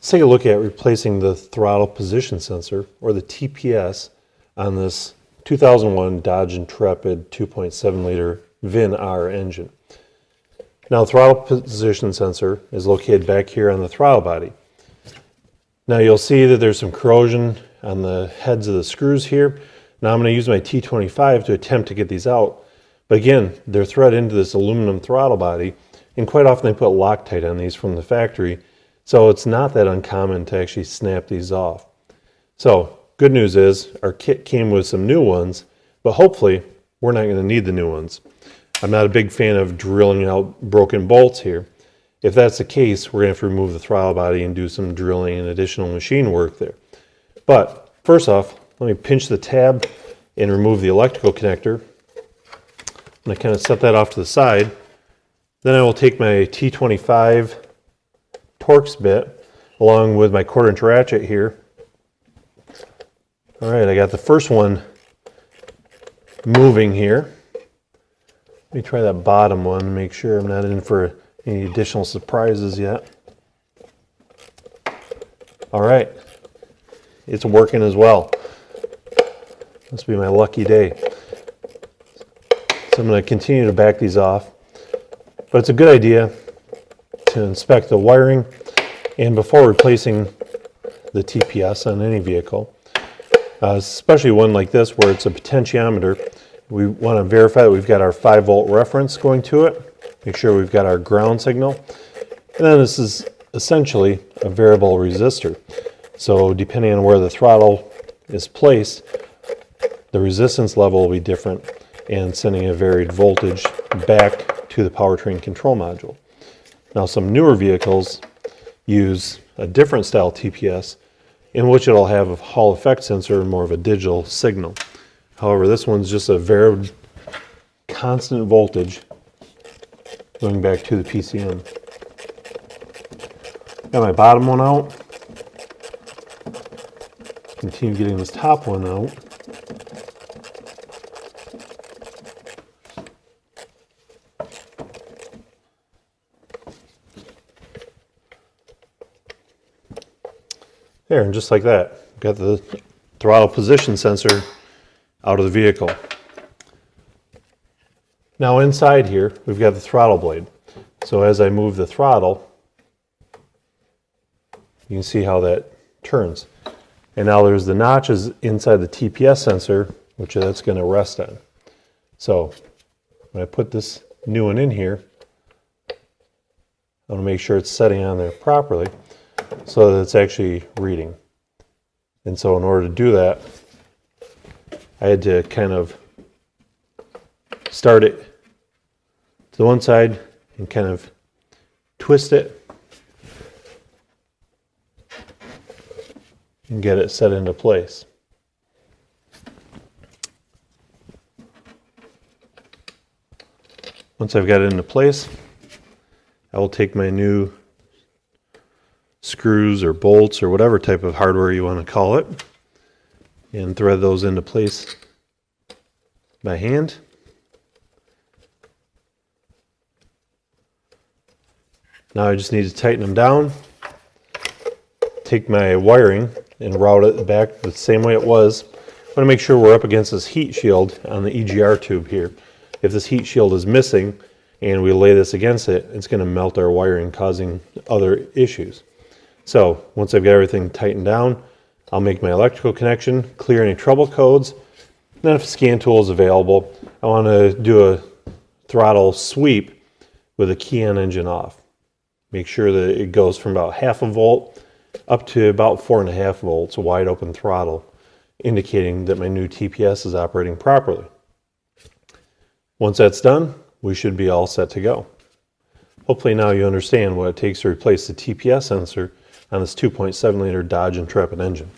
Let's take a look at replacing the throttle position sensor, or the TPS, on this 2001 Dodge Intrepid 2.7 liter VIN-R engine. Now, the throttle position sensor is located back here on the throttle body. Now you'll see that there's some corrosion on the heads of the screws here. Now I'm going to use my T25 to attempt to get these out. But again, they're threaded into this aluminum throttle body, and quite often they put Loctite on these from the factory. So it's not that uncommon to actually snap these off. So good news is our kit came with some new ones, but hopefully we're not going to need the new ones. I'm not a big fan of drilling out broken bolts here. If that's the case, we're going to have to remove the throttle body and do some drilling and additional machine work there. But first off, let me pinch the tab and remove the electrical connector. And I kind of set that off to the side. Then I will take my T25 torx bit along with my 1/4" ratchet here. All right, I got the first one moving here. Let me try that bottom one to make sure I'm not in for any additional surprises yet. All right, it's working as well. Must be my lucky day. So I'm going to continue to back these off. But it's a good idea to inspect the wiring, and before replacing the TPS on any vehicle, especially one like this where it's a potentiometer, we want to verify that we've got our 5-volt reference going to it, make sure we've got our ground signal, and then this is essentially a variable resistor. So depending on where the throttle is placed, the resistance level will be different, and sending a varied voltage back to the powertrain control module. Now, some newer vehicles use a different style TPS in which it'll have a Hall effect sensor and more of a digital signal. However, this one's just a varied constant voltage going back to the PCM. Got my bottom one out. Continue getting this top one out. There, and just like that, got the throttle position sensor out of the vehicle. Now inside here, we've got the throttle blade. So as I move the throttle, you can see how that turns. And now there's the notches inside the TPS sensor, which that's going to rest on. So when I put this new one in here, I want to make sure it's setting on there properly so that it's actually reading. And so in order to do that, I had to kind of start it to the one side and kind of twist it and get it set into place. Once I've got it into place, I will take my new screws or bolts or whatever type of hardware you want to call it and thread those into place by hand. Now I just need to tighten them down, take my wiring and route it back the same way it was. I want to make sure we're up against this heat shield on the EGR tube here. If this heat shield is missing and we lay this against it, it's going to melt our wiring, causing other issues. So once I've got everything tightened down, I'll make my electrical connection, clear any trouble codes. Then if a scan tool is available, I want to do a throttle sweep with the key on engine off. Make sure that it goes from about 0.5 volt up to about 4.5 volts, a wide open throttle, indicating that my new TPS is operating properly. Once that's done, we should be all set to go. Hopefully now you understand what it takes to replace the TPS sensor on this 2.7 liter Dodge Intrepid engine.